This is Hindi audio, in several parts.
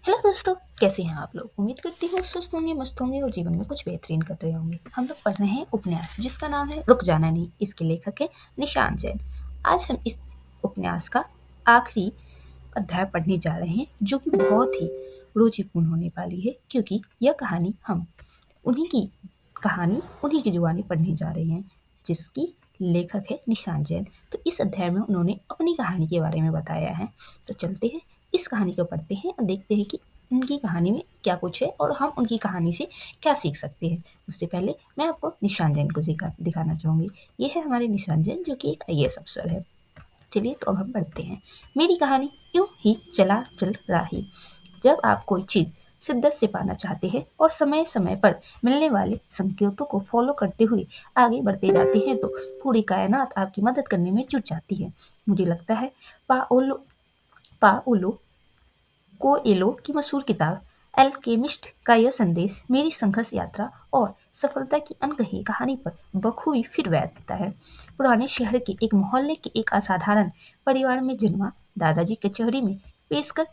हेलो दोस्तों, कैसे हैं आप लोग। उम्मीद करती हूँ स्वस्थ होंगे, मस्त होंगे और जीवन में कुछ बेहतरीन कर रहे होंगे। हम लोग पढ़ रहे हैं उपन्यास जिसका नाम है रुक जाना नहीं। इसके लेखक है निशांत जैन। आज हम इस उपन्यास का आखिरी अध्याय पढ़ने जा रहे हैं जो कि बहुत ही रुचिपूर्ण होने वाली है, क्योंकि यह कहानी हम उन्हीं की कहानी उन्हीं की जुबानी पढ़ने जा रहे हैं जिसकी लेखक है निशांत जैन। तो इस अध्याय में उन्होंने अपनी कहानी के बारे में बताया है। तो चलते हैं, इस कहानी को पढ़ते हैं और देखते हैं कि उनकी कहानी में क्या कुछ है और हम उनकी कहानी से क्या सीख सकते हैं। उससे पहले मैं आपको निशांत जैन को दिखाना चाहूँगी। ये है हमारे निशांत जैन जो कि एक आईएएस अफसर है। चलिए तो अब हम पढ़ते हैं। मेरी कहानी यूं ही चल रही। जब आप कोई चीज़ शिद्दत से पाना चाहते हैं और समय समय पर मिलने वाले संकेतों को फॉलो करते हुए आगे बढ़ते जाते हैं तो पूरी कायनात आपकी मदद करने में जुट जाती है। मुझे लगता है पाओलो पाओलो कोएलो की मशहूर किताब एल्केमिस्ट का यह संदेश मेरी संघर्ष यात्रा और सफलता की अनकही कहानी पर बखूबी फिट बैठता है। पुराने शहर के एक मोहल्ले के एक असाधारण परिवार में जन्मा। दादाजी कचहरी में पेशकर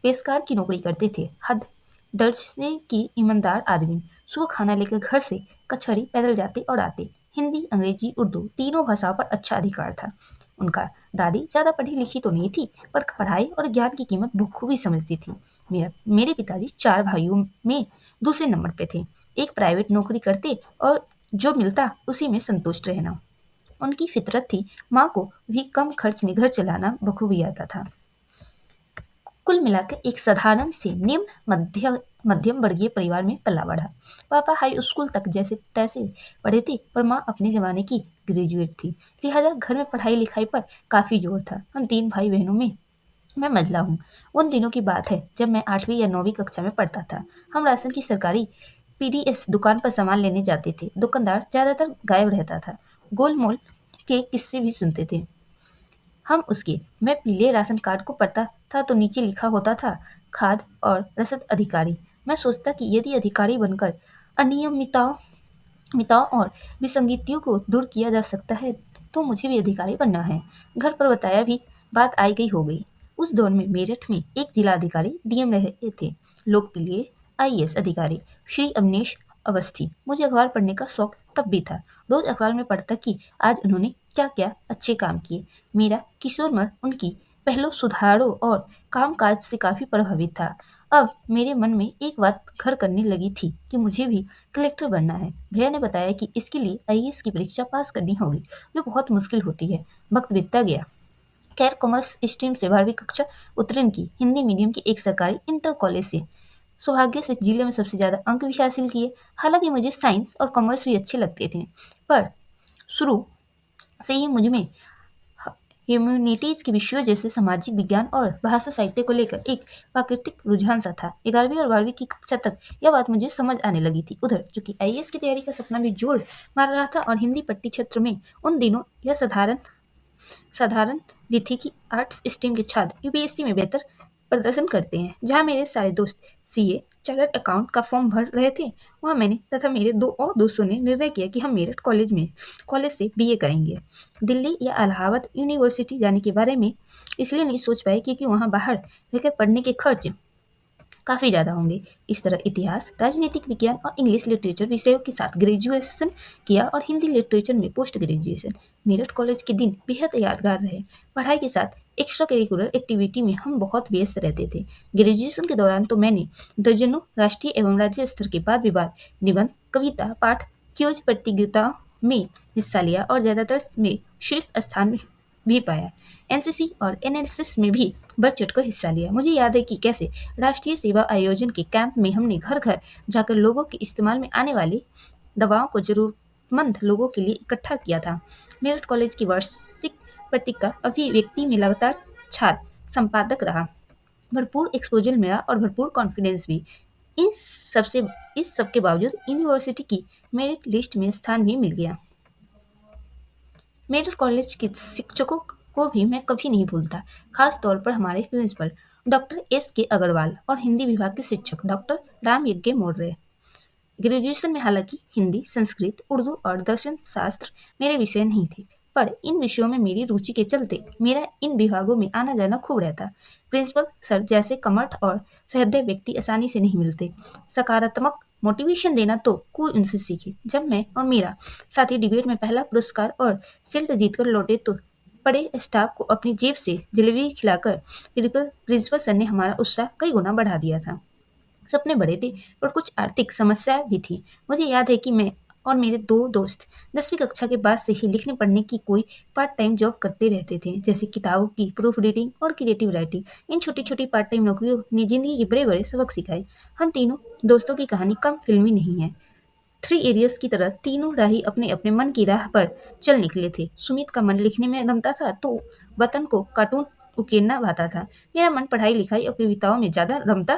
पेशकार की नौकरी करते थे। हद दर्जने की ईमानदार आदमी। सुबह खाना लेकर घर से कचहरी पैदल जाते और आते। हिंदी, अंग्रेजी, उर्दू तीनों भाषाओं पर अच्छा अधिकार था। उनका दादी ज़्यादा पढ़ी लिखी तो नहीं थी, पर पढ़ाई और ज्ञान की कीमत बखूबी समझती थी। मेरे पिताजी 4 भाइयों में दूसरे नंबर पे थे। एक प्राइवेट नौकरी करते और जो मिलता उसी में संतुष्ट रहना उनकी फितरत थी। माँ को भी कम खर्च में घर चलाना बखूबी आता था। कुल मिलाकर एक साधारण से निम्न मध्यम वर्गीय परिवार में पला बढ़ा। पापा हाई स्कूल तक जैसे तैसे पढ़े थे, पर माँ अपने जमाने की ग्रेजुएट थी। लिहाजा घर में पढ़ाई लिखाई पर काफी जोर था। हम 3 भाई बहनों में मैं मझला हूँ। उन दिनों की बात है जब मैं 8वीं या 9वीं कक्षा में पढ़ता था। हम राशन की सरकारी पीडीएस दुकान पर सामान लेने जाते थे। दुकानदार ज्यादातर गायब रहता था। गोलमोल के किस्से भी सुनते थे हम उसके। मैं पीले राशन कार्ड को पढ़ता था तो नीचे लिखा होता था खाद्य और रसद अधिकारी। मैं सोचता कि यदि अधिकारी बनकर अनियमितताओं मिताओं और विसंगतियों को दूर किया जा सकता है तो मुझे भी अधिकारी बनना है। घर पर बताया भी बात आई गई हो गई। उस दौर में मेरठ में एक जिला अधिकारी डीएम रहे थे, लोकप्रिय आईएएस अधिकारी श्री अवनीश अवस्थी। मुझे अखबार पढ़ने का शौक तब भी था। रोज अखबार में पढ़ता कि आज उन्होंने क्या क्या अच्छे काम किए। मेरा किशोर मन उनकी पहलों सुधारों और कामकाज से काफी प्रभावित था। अब मेरे मन में एक बात घर करने लगी थी कि मुझे भी कलेक्टर बनना है। भैया ने बताया कि इसके लिए आईएएस की परीक्षा पास करनी होगी, जो बहुत मुश्किल होती है। वक्त बीतता गया। खैर, कॉमर्स स्ट्रीम से 12वीं कक्षा उत्तीर्ण की। हिंदी मीडियम की एक सरकारी इंटर कॉलेज से। सौभाग्य से जिले में सबसे ज्यादा अंक भी हासिल किए। हालांकि मुझे साइंस और कॉमर्स भी अच्छे लगते थे, पर शुरू से ही मुझ में ह्यूमैनिटीज के विषयों जैसे सामाजिक विज्ञान और भाषा साहित्य को लेकर एक प्राकृतिक रुझान सा था। 11वीं और 12वीं की कक्षा तक यह बात मुझे समझ आने लगी थी। उधर चूंकि आईएएस की तैयारी का सपना भी जोर मार रहा था और हिंदी पट्टी क्षेत्र में उन दिनों यह साधारण साधारण भी थी कि आर्ट्स स्ट्रीम के छात्र यूपीएससी में बेहतर प्रदर्शन करते हैं। जहाँ मेरे सारे दोस्त सीए चार्टर्ड अकाउंट का फॉर्म भर रहे थे, वहाँ मैंने तथा मेरे 2 और दोस्तों ने निर्णय किया कि हम मेरठ कॉलेज से बीए करेंगे। दिल्ली या इलाहाबाद यूनिवर्सिटी जाने के बारे में इसलिए नहीं सोच पाए क्योंकि वहाँ बाहर रहकर पढ़ने के खर्च काफ़ी ज़्यादा होंगे। इस तरह इतिहास, राजनीतिक विज्ञान और इंग्लिश लिटरेचर विषयों के साथ ग्रेजुएशन किया और हिंदी लिटरेचर में पोस्ट ग्रेजुएशन। मेरठ कॉलेज के दिन बेहद यादगार रहे। पढ़ाई के साथ एक्स्ट्रा करिकुलर एक्टिविटी में हम बहुत व्यस्त रहते थे। ग्रेजुएशन के दौरान तो मैंने दर्जनों राष्ट्रीय एवं राज्य स्तर के वाद विवाद, निबंध, कविता, पाठ, क्विज प्रतियोगिताओं में हिस्सा लिया और ज़्यादातर में शीर्ष स्थान भी पाया। एनसीसी और एनएसएस में भी बढ़ चढ़कर हिस्सा लिया। मुझे याद है कि कैसे राष्ट्रीय सेवा आयोजन के कैंप में हमने घर घर जाकर लोगों के इस्तेमाल में आने वाली दवाओं को जरूरतमंद लोगों के लिए इकट्ठा किया था। मेरठ कॉलेज की वार्षिक पत्रिका अभिव्यक्ति में लगातार छात्र संपादक रहा। भरपूर एक्सपोजर मिला और भरपूर कॉन्फिडेंस भी। इस सबसे इस सब के बावजूद यूनिवर्सिटी की मेरिट लिस्ट में स्थान भी मिल गया। मेरठ कॉलेज के शिक्षकों को भी मैं कभी नहीं भूलता, खास तौर पर हमारे प्रिंसिपल डॉक्टर एस के अग्रवाल और हिंदी विभाग के शिक्षक डॉक्टर राम यज्ञ मोर्य। ग्रेजुएशन में हालांकि हिंदी, संस्कृत, उर्दू और दर्शन शास्त्र मेरे विषय नहीं थे, पर इन विषयों में मेरी रुचि के चलते मेरा इन विभागों में आना जाना खूब रहता। प्रिंसिपल सर जैसे कमठ और सहृदय व्यक्ति आसानी से नहीं मिलते। सकारात्मक मोटिवेशन देना तो कोई उनसे सीखे। जब मैं और मेरा साथी डिबेट में पहला पुरस्कार और सिल्ट जीतकर लौटे तो बड़े स्टाफ को अपनी जेब से जलेबी खिलाकर प्रिंसिपल सर ने हमारा उत्साह कई गुना बढ़ा दिया था। सपने बड़े थे और कुछ आर्थिक समस्या भी थी। मुझे याद है कि मैं और मेरे दो दोस्त 10वीं कक्षा के बाद से ही लिखने पढ़ने की कोई पार्ट टाइम जॉब करते रहते थे, जैसे किताबों की प्रूफ रीडिंग और क्रिएटिव राइटिंग। इन छोटी छोटी पार्ट टाइम नौकरियों ने जिंदगी के बड़े बड़े सबक सिखाए। हम तीनों दोस्तों की कहानी कम फिल्मी नहीं है। थ्री इडियट्स की तरह तीनों राही अपने अपने मन की राह पर चल निकले थे। सुमित का मन लिखने में रमता था तो वतन को कार्टून उकेरना भाता था। मेरा मन पढ़ाई लिखाई और कविताओं में ज्यादा रमता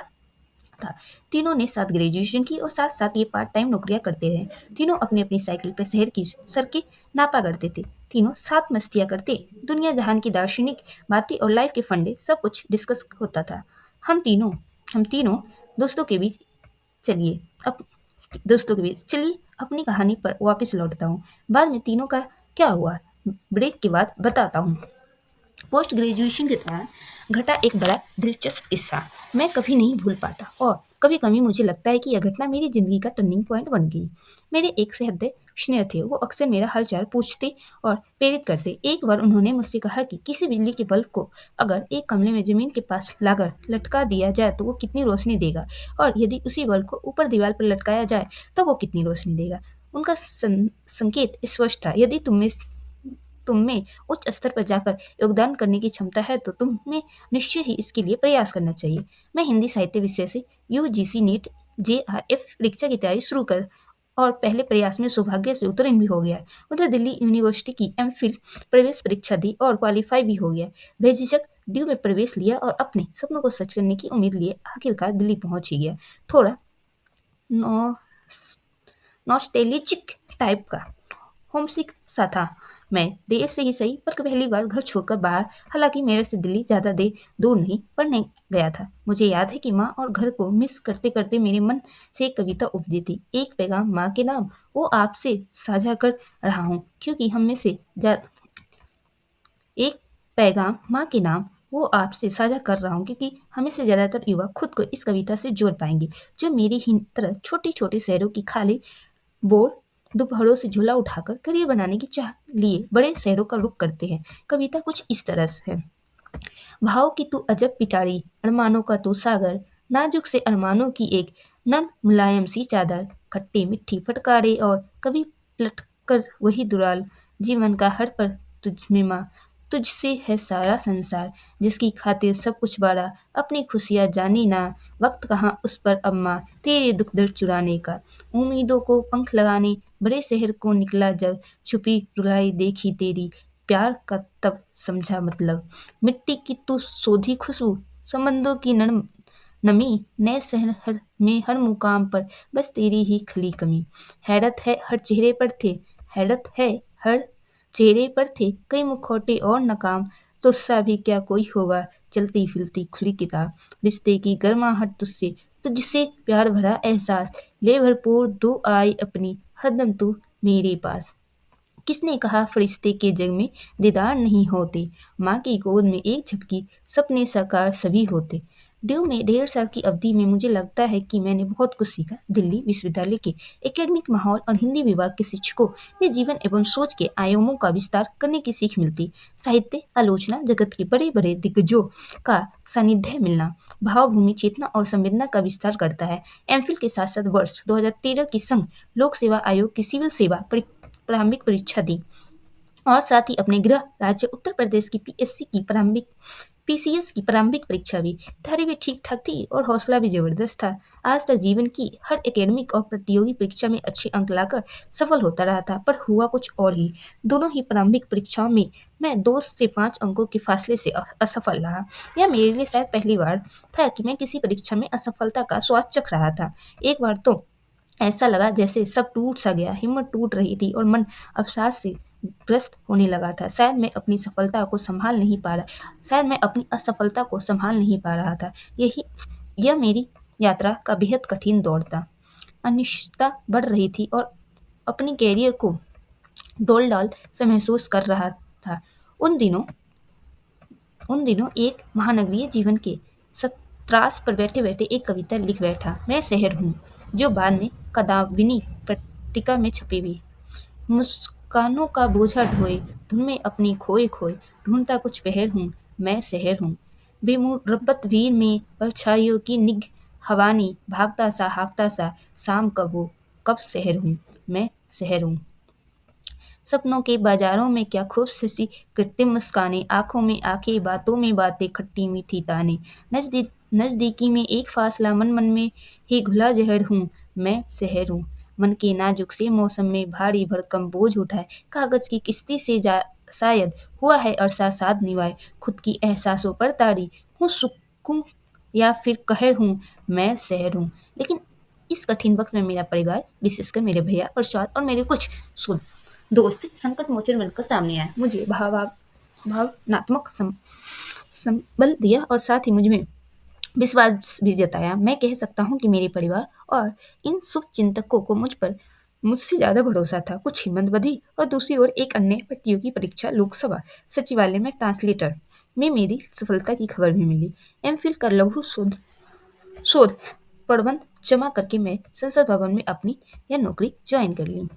था। तीनों ने साथ ग्रेजुएशन की और साथ साथ ये पार्ट टाइम नौकरियां करते रहे। तीनों अपनी अपनी साइकिल पर शहर की सड़कें नापा करते थे। तीनों साथ मस्तियां करते, दुनिया जहान की दार्शनिक बातें और लाइफ के फंडे सब कुछ डिस्कस होता था। हम तीनों दोस्तों के बीच चलिए अब दोस्तों के बीच चलिए अपनी कहानी पर वापस लौटता हूँ। बाद में तीनों का क्या हुआ ब्रेक के बाद बताता हूँ। पोस्ट ग्रेजुएशन के दौरान घटा एक बड़ा दिलचस्प किस्सा मैं कभी नहीं भूल पाता और कभी कभी मुझे लगता है कि यह घटना मेरी जिंदगी का टर्निंग पॉइंट बन गई। मेरे एक सहृदय स्नेह थे, वो अक्सर मेरा हालचाल पूछते और प्रेरित करते। एक बार उन्होंने मुझसे कहा कि किसी बिजली के बल्ब को अगर एक कमरे में जमीन के पास लाकर लटका दिया जाए तो वो कितनी रोशनी देगा, और यदि उसी बल्ब को ऊपर दीवार पर लटकाया जाए तो वो कितनी रोशनी देगा। उनका संकेत स्पष्ट था, यदि तुम में उच्च स्तर पर जाकर योगदान करने की क्षमता है तो तुम्हें निश्चय ही इसके लिए प्रयास करना चाहिए। मैं हिंदी साहित्य विषय से यूजीसी नीट जेआरएफ परीक्षा की तैयारी शुरू कर और पहले प्रयास में सौभाग्य से उत्तीर्ण भी हो गया। उधर दिल्ली यूनिवर्सिटी की एमफिल प्रवेश परीक्षा दी और क्वालिफाई भी हो गया। बेझिझक ड्यू में प्रवेश लिया और अपने सपनों को सच करने की उम्मीद लिए आखिरकार दिल्ली पहुंच ही गया। थोड़ा नॉस्टैल्जिक टाइप का होमसिक सा था मैं, देर से ही सही पर पहली बार घर छोड़कर बाहर। हालांकि मेरे से दिल्ली ज्यादा दूर नहीं पढ़ने गया था। मुझे याद है कि माँ और घर को मिस करते करते मेरे मन से एक कविता उपजी थी। एक पैगाम माँ के नाम वो आपसे साझा कर रहा हूँ क्योंकि हम में से एक पैगाम माँ के नाम वो आपसे साझा कर रहा हूँ क्योंकि हमें से ज्यादातर युवा खुद को इस कविता से जोड़ पाएंगे, जो मेरी ही तरह छोटे छोटे शहरों की खाली बोर दोपहरों से झोला उठाकर करियर बनाने की चाह लिए बड़े शहरों का रुख करते हैं। कविता कुछ इस तरह से है। भाव की तू अजब पिटारी, अरमानों का तू सागर, नाजुक से अरमानों की एक नम मुलायम सी चादर, खट्टी मिट्ठी फटकारे और कभी पलट कर वही दुराल, जीवन का हर पल तुझ में माँ, तुझसे है सारा संसार, जिसकी खातिर सब कुछ बारा, अपनी खुशियाँ जानी ना, वक्त कहाँ उस पर अब माँ, तेरे दुख दर्द चुराने का, उम्मीदों को पंख लगाने बड़े शहर को निकला जब, छुपी रुलाई देखी तेरी, प्यार का तब समझा मतलब, मिट्टी की तू सोधी खुशबू, समंदों की नरम नमी, नए शहर में हर मुकाम पर बस तेरी ही खली कमी, हैरत है हर चेहरे पर थे, हैरत है हर चेहरे पर थे कई मुखौटे और नकाम, तुझसा भी क्या कोई होगा चलती फिरती खुली किताब, रिश्ते की गर्माहट तुझसे, तुझसे प्यार भरा एहसास, ले भरपूर दो आई अपनी हरदम तू मेरे पास। किसने कहा फरिश्ते के जग में दीदार नहीं होते, माँ की गोद में एक झपकी सपने साकार सभी होते। ड्यू में 1.5 साल की अवधि में मुझे लगता है कि मैंने बहुत कुछ सीखा। दिल्ली विश्वविद्यालय के एकेडमिक माहौल और हिंदी विभाग के शिक्षकों ने जीवन एवं सोच के आयामों का विस्तार करने की सीख मिलती। साहित्य आलोचना जगत के बड़े बड़े दिग्गजों का सानिध्य मिलना भावभूमि चेतना और संवेदना का विस्तार करता है। एमफिल के साथ साथ वर्ष 2013 की संघ लोक सेवा आयोग की सिविल सेवा प्रारंभिक परीक्षा दी और साथ ही अपने गृह राज्य उत्तर प्रदेश की पीएससी की प्रारंभिक पीसीएस की प्रारंभिक परीक्षा भी। तैयारी भी ठीक ठाक थी और हौसला भी जबरदस्त था। आज तक जीवन की हर एकेडमिक और प्रतियोगी परीक्षा में अच्छे अंक लाकर सफल होता रहा था, पर हुआ कुछ और ही। दोनों ही प्रारंभिक परीक्षाओं में मैं 2 से 5 अंकों के फासले से असफल रहा। यह मेरे लिए शायद पहली बार था कि मैं किसी परीक्षा में असफलता का स्वाद चख रहा था। एक बार तो ऐसा लगा जैसे सब टूट सा गया, हिम्मत टूट रही थी और मन अवसाद से ग्रस्त होने लगा था। शायद मैं अपनी सफलता को संभाल नहीं पा रहा शायद मैं अपनी असफलता को संभाल नहीं पा रहा था। यह मेरी यात्रा का बेहद कठिन दौर था। अनिश्चितता बढ़ रही थी और अपनी कैरियर को डोल-डाल से महसूस कर रहा था। उन दिनों उन दिनों एक महानगरीय जीवन के त्रास पर बैठे-बैठे एक कविता लिख बैठा। मैं शहर हूँ, जो बाद में कादाबिनी पट्टिका में छपेगी। मुस्कानों का बोझा ढोए, धुन में अपनी खोए-खोए, ढूँढता कुछ पहर हूँ, मैं शहर हूँ। बेमुरब्बत भीड़ में परछाइयों की निगहबानी, भागता सा हाँफता सा, शाम कब हो, कब शहर हूँ, मैं शहर हूँ। सपनों के बाजारों में क्या खूब सी कृत्रिम मुस्कानें, आँखों में आँखें, बातों में बातें, खट्टी मीठी तानें। नज़दीकी में एक फासला, मन-मन में ही घुला जहर हूँ, मैं शहर हूँ। मन के नाजुक से मौसम में भारी भरकम बोझ उठाए, कागज़ की किश्ती से शायद हुआ है अरसा साथ निभाए, खुद की एहसासों पर तारी हूँ, सुकून या फिर कहर हूँ, मैं शहर हूँ। लेकिन इस कठिन वक़्त में मेरा परिवार, विशेषकर मेरे भैया प्रसाद और मेरे कुछ सु दोस्त संकट मोचन बनकर सामने आए। मुझे भावनात्मक संबल दिया और साथ ही मुझ में विश्वास भी जताया। मैं कह सकता हूँ कि मेरे परिवार और इन शुभचिंतकों को मुझसे ज़्यादा भरोसा था। कुछ हिम्मत बधी और दूसरी ओर एक अन्य प्रतियोगी परीक्षा लोकसभा सचिवालय में ट्रांसलेटर में मेरी सफलता की खबर भी मिली। एमफिल का लघु शोध प्रबंध जमा करके मैं संसद भवन में अपनी यह नौकरी ज्वाइन कर ली।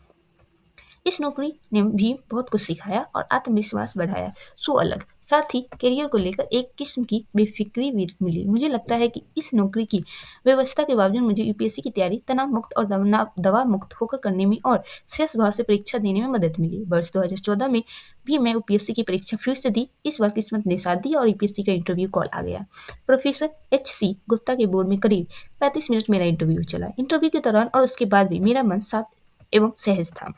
इस नौकरी ने भी बहुत कुछ सिखाया और आत्मविश्वास बढ़ाया। सो अलग साथ ही करियर को लेकर एक किस्म की बेफिक्री भी मिली। मुझे लगता है कि इस नौकरी की व्यवस्था के बावजूद मुझे यूपीएससी की तैयारी तनाव मुक्त और दवा मुक्त होकर करने में और सहज भाव से परीक्षा देने में मदद मिली। वर्ष 2014 में भी मैं यूपीएससी की परीक्षा फिर से दी। इस बार किस्मत ने साथ दी और यूपीएससी का इंटरव्यू कॉल आ गया। प्रोफेसर HC गुप्ता के बोर्ड में करीब 35 मिनट मेरा इंटरव्यू चला। इंटरव्यू के दौरान और उसके बाद भी मेरा मन शांत एवं सहज था।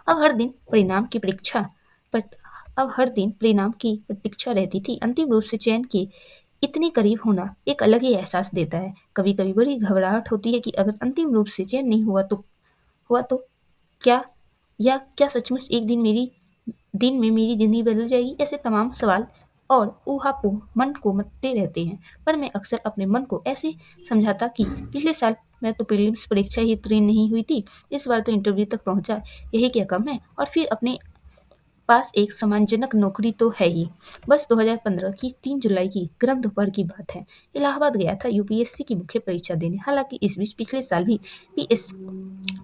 अब हर दिन परिणाम की परीक्षा पर अब हर दिन परिणाम की प्रतीक्षा रहती थी। अंतिम रूप से चयन के इतने करीब होना एक अलग ही एहसास देता है। कभी-कभी बड़ी घबराहट होती है कि अगर अंतिम रूप से चयन नहीं हुआ तो क्या क्या सचमुच एक दिन में मेरी ज़िंदगी बदल जाएगी? ऐसे तमाम सवाल और ऊहापोह मन को मत्ते रहते हैं। पर मैं अक्सर अपने मन को ऐसे समझाता कि पिछले साल मैं तो प्रीलिम्स परीक्षा ही उत्तीर्ण नहीं हुई थी, इस बार तो इंटरव्यू तक पहुँचा, यही क्या कम है? और फिर अपने पास एक सम्मानजनक नौकरी तो है ही। बस 2015 की 3 जुलाई की गर्म दोपहर की बात है। इलाहाबाद गया था यूपीएससी की मुख्य परीक्षा देने। हालाँकि इस बीच पिछले साल भी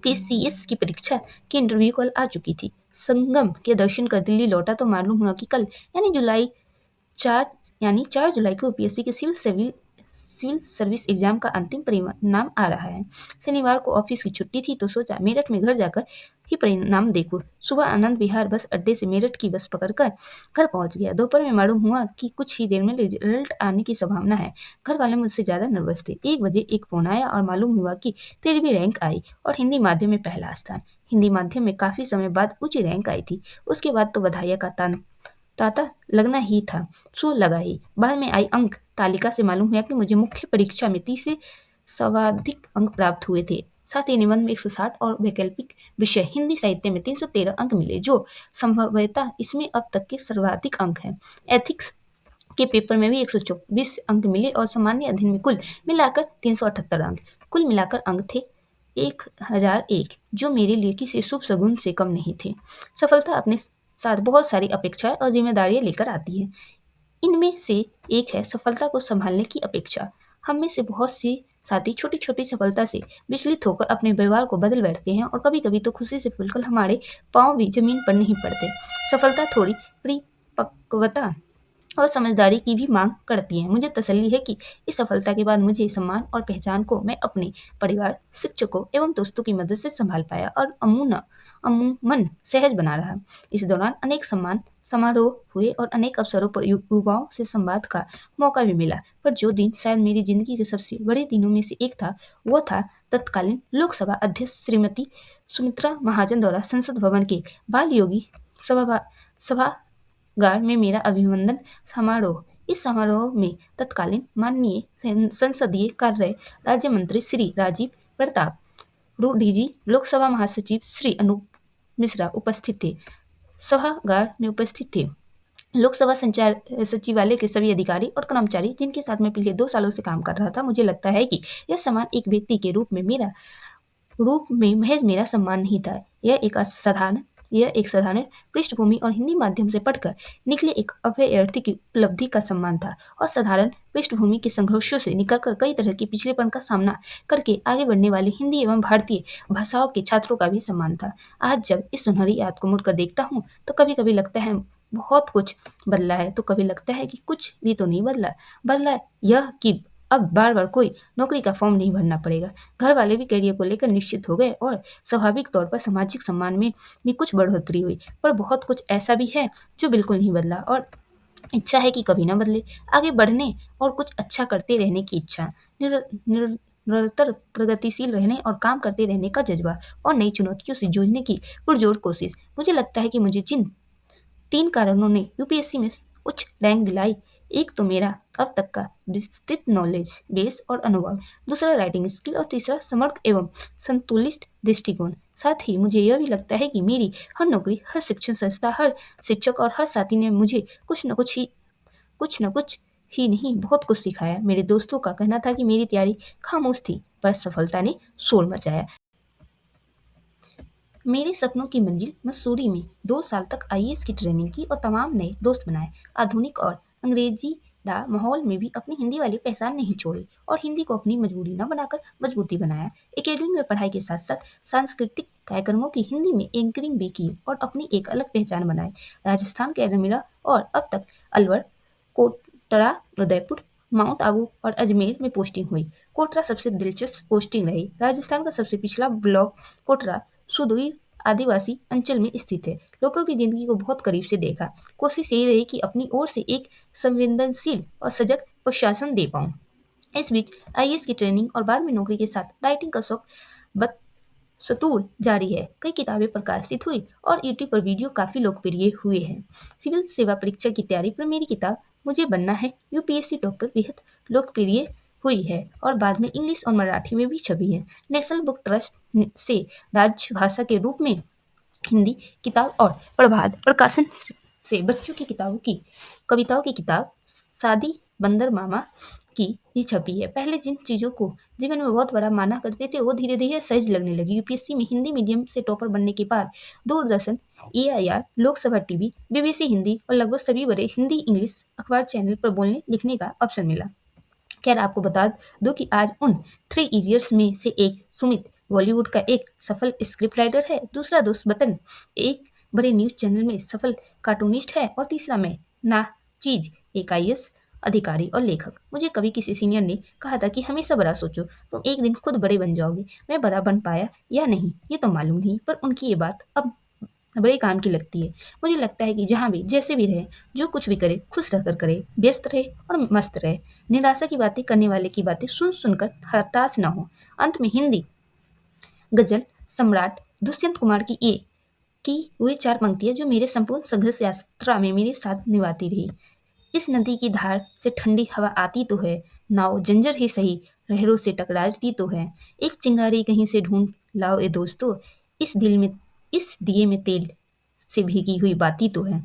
PCS की परीक्षा की इंटरव्यू कॉल आ चुकी थी। संगम के दर्शन कर दिल्ली लौटा तो मालूम हुआ कि कल चार यानी 4 जुलाई को यूपीएससी के सिविल सर्विस एग्जाम का अंतिम परिणाम आ रहा है। शनिवार को ऑफिस की छुट्टी थी तो सोचा मेरठ में घर जाकर ही परिणाम देखूं। सुबह आनंद विहार बस अड्डे से मेरठ की बस पकड़कर घर पहुंच गया। दोपहर में मालूम हुआ कि कुछ ही देर में रिजल्ट आने की संभावना है। घर वाले मुझसे ज़्यादा नर्वस थे। 1 बजे एक फोन आया और मालूम हुआ कि तेरी भी रैंक आई और हिंदी माध्यम में पहला स्थान। हिंदी माध्यम में काफ़ी समय बाद ऊँची रैंक आई थी। उसके बाद तो बधाइयाँ का तांता लगना ही था। सो लगा ही। बाद में आई अंक तालिका से मालूम हुआ कि मुझे मुख्य परीक्षा में तीसरे सर्वाधिक अंक प्राप्त हुए थे। साथ ही निबंध में 160 और वैकल्पिक विषय हिंदी साहित्य में 313 अंक मिले, जो संभवतः इसमें अब तक के सर्वाधिक अंक हैं। एथिक्स के पेपर में भी 124 अंक मिले और सामान्य अध्ययन में कुल मिलाकर 378 अंक। कुल मिलाकर अंक थे 1001, जो मेरे लिए किसी शुभ शगुन से कम नहीं थे। सफलता अपने साथ बहुत सारी अपेक्षाएं और जिम्मेदारियां लेकर आती है। इनमें से एक है सफलता को संभालने की अपेक्षा। हम में से बहुत सी साथी छोटी-छोटी सफलता से विचलित होकर अपने व्यवहार को बदल बैठते हैं और कभी-कभी तो खुशी से फूलकर हमारे पाँव भी जमीन पर नहीं पड़ते। सफलता थोड़ी परिपक्वता और समझदारी की भी मांग करती है। मुझे तसल्ली है कि इस सफलता के बाद मुझे सम्मान और पहचान को मैं अपने परिवार, शिक्षकों एवं दोस्तों की मदद से संभाल पाया और अमूमन सहज बना रहा। इस दौरान अनेक सम्मान समारोह हुए और अनेक अवसरों पर युवाओं से संवाद का मौका भी मिला। पर जो दिन शायद मेरी जिंदगी के सबसे बड़े दिनों में से एक था, वो था तत्कालीन लोकसभा अध्यक्ष श्रीमती सुमित्रा महाजन द्वारा संसद भवन के बाल योगी सभागार में मेरा अभिनंदन समारोह। इस समारोह में तत्कालीन माननीय संसदीय कार्य राज्य मंत्री श्री राजीव प्रताप रूडी, लोकसभा महासचिव श्री अनूप मिश्रा उपस्थित थे। सभागार में उपस्थित थे लोकसभा सचिवालय के सभी अधिकारी और कर्मचारी, जिनके साथ मैं पिछले 2 सालों से काम कर रहा था। मुझे लगता है कि यह सम्मान एक व्यक्ति के रूप में महज मेरा सम्मान नहीं था। यह एक असाधारण यह एक साधारण पृष्ठभूमि और हिंदी माध्यम से पढ़कर निकले एक अभ्यर्थी की उपलब्धि का सम्मान था और साधारण पृष्ठभूमि के संघर्षों से निकलकर कई तरह के पिछड़ेपन का सामना करके आगे बढ़ने वाले हिंदी एवं भारतीय भाषाओं के छात्रों का भी सम्मान था। आज जब इस सुनहरी याद को मुड़कर देखता हूँ तो कभी कभी लगता है बहुत कुछ बदला है, तो कभी लगता है कि कुछ भी तो नहीं बदला। बदला यह कि अब बार बार कोई नौकरी का फॉर्म नहीं भरना पड़ेगा। घर वाले भी करियर को लेकर निश्चित हो गए और स्वाभाविक तौर पर सामाजिक सम्मान में भी कुछ बढ़ोतरी हुई। पर बहुत कुछ ऐसा भी है जो बिल्कुल नहीं बदला और इच्छा है कि कभी ना बदले। आगे बढ़ने और कुछ अच्छा करते रहने की इच्छा, निरंतर प्रगतिशील रहने और काम करते रहने का जज्बा और नई चुनौतियों से जूझने की पुरजोर कोशिश। मुझे लगता है कि मुझे जिन 3 कारणों ने यूपीएससी में उच्च रैंक दिलाई, एक तो मेरा अब तक का विस्तृत नॉलेज बेस और अनुभव, दूसरा राइटिंग स्किल और तीसरा समग्र एवं संतुलित दृष्टिकोण। साथ ही मुझे यह भी लगता है कि मेरी हर नौकरी, हर शिक्षण संस्था, हर शिक्षक और हर साथी ने मुझे कुछ न कुछ ही नहीं बहुत कुछ सिखाया। मेरे दोस्तों का कहना था कि मेरी तैयारी खामोश थी पर सफलता ने शोर मचाया। मेरे सपनों की मंजिल मसूरी में 2 साल तक आईएएस की ट्रेनिंग की और तमाम नए दोस्त बनाए। आधुनिक और अंग्रेजी दा माहौल में भी अपनी हिंदी वाली पहचान नहीं छोड़ी और हिंदी को अपनी मजबूरी न बनाकर मजबूती बनाया। एकेडमी में पढ़ाई के साथ साथ सांस्कृतिक कार्यक्रमों की हिंदी में एंकरिंग भी की और अपनी एक अलग पहचान बनाई। राजस्थान के मिला और अब तक अलवर, कोटरा, उदयपुर, माउंट आबू और अजमेर में पोस्टिंग हुई। कोटरा सबसे दिलचस्प पोस्टिंग रही। राजस्थान का सबसे पिछला ब्लॉक कोटरा सुदूर आदिवासी अंचल में स्थित है। लोगों की जिंदगी को बहुत करीब से देखा। कोशिश यही रही कि अपनी ओर से एक संवेदनशील और सजग प्रशासन दे पाऊं। इस बीच आईएएस की ट्रेनिंग और बाद में नौकरी के साथ राइटिंग का शौक बदस्तूर जारी है। कई किताबें प्रकाशित हुई और यूट्यूब पर वीडियो काफी लोकप्रिय हुए हैं। सिविल सेवा परीक्षा की तैयारी पर मेरी किताब मुझे बनना है यूपीएससी टॉपर बेहद लोकप्रिय हुई है और बाद में इंग्लिश और मराठी में भी छपी है। नेशनल बुक ट्रस्ट से राजभाषा के रूप में हिंदी किताब और प्रभात प्रकाशन से बच्चों की कविताओं की किताब सादी बंदर मामा की भी छपी है। पहले जिन चीज़ों को जीवन में बहुत बड़ा माना करते थे वो धीरे धीरे सहज लगने लगी। यूपीएससी में हिंदी मीडियम से टॉपर बनने के बाद Doordarshan, AIR, Lok Sabha TV, BBC Hindi और लगभग सभी बड़े हिंदी इंग्लिश अखबार चैनल पर बोलने लिखने का अवसर मिला। खैर आपको बता दूं कि आज उन 3 इडियट्स में से एक सुमित बॉलीवुड का एक सफल स्क्रिप्ट राइटर है, दूसरा दोस्त बतन एक बड़े न्यूज चैनल में सफल कार्टूनिस्ट है और तीसरा मैं ना चीज एक आईएएस अधिकारी और लेखक। मुझे कभी किसी सीनियर ने कहा था कि हमेशा बड़ा सोचो, तुम एक दिन खुद बड़े बन जाओगे। मैं बड़ा बन पाया या नहीं ये तो मालूम नहीं, पर उनकी ये बात अब बड़े काम की लगती है। मुझे लगता है कि जहाँ भी जैसे भी रहे, जो कुछ भी करे खुश रहकर करे, व्यस्त रहे और मस्त रहे। निराशा की बातें करने वाले की बातें सुन सुनकर हताश न हो। अंत में हिंदी गजल सम्राट दुष्यंत कुमार की वे 4 पंक्तियां जो मेरे संपूर्ण संघर्ष यात्रा में मेरे साथ निभाती रही। इस नदी की धार से ठंडी हवा आती तो है, नाव जंजर ही सही लहरों से टकराती तो है। एक चिंगारी कहीं से ढूंढ लाओ ए दोस्तों, इस दिए में तेल से भीगी हुई बाती तो है।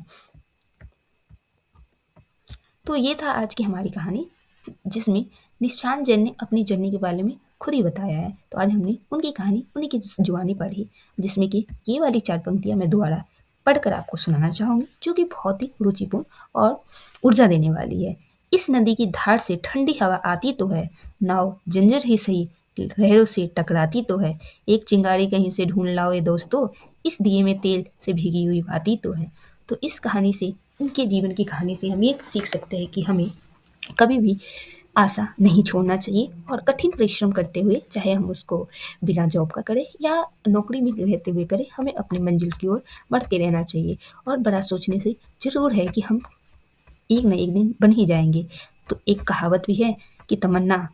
तो ये था आज की हमारी कहानी जिसमें निशान जैन ने अपनी जर्नी के बारे में खुद ही बताया है। तो आज हमने उनकी कहानी उन्हीं की जुबानी पढ़ी, जिसमें कि ये वाली 4 पंक्तियां मैं दोबारा पढ़कर आपको सुनाना चाहूँगी, जो कि बहुत ही रुचिपूर्ण और ऊर्जा देने वाली है। इस नदी की धार से ठंडी हवा आती तो है, नाव जंजर ही सही लहरों से टकराती तो है। एक चिंगारी कहीं से ढूंढ लाओ ये दोस्तों, इस दिए में तेल से भीगी हुई बाती तो है। तो इस कहानी से, उनके जीवन की कहानी से हम ये सीख सकते हैं कि हमें कभी भी आशा नहीं छोड़ना चाहिए और कठिन परिश्रम करते हुए, चाहे हम उसको बिना जॉब का करें या नौकरी में रहते हुए करें, हमें अपनी मंजिल की ओर बढ़ते रहना चाहिए। और बड़ा सोचने से ज़रूर है कि हम एक न एक दिन बन ही जाएंगे। तो एक कहावत भी है कि तमन्ना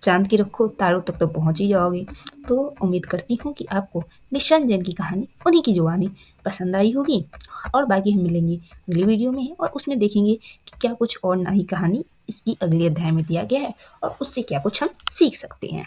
चांद की रखो, तारों तक तो पहुंच ही जाओगे। तो उम्मीद करती हूँ कि आपको निशान जैन की कहानी उन्हीं की जुबानी पसंद आई होगी और बाकी हम मिलेंगे अगली वीडियो में और उसमें देखेंगे कि क्या कुछ और नई कहानी इसकी अगले अध्याय में दिया गया है और उससे क्या कुछ हम सीख सकते हैं।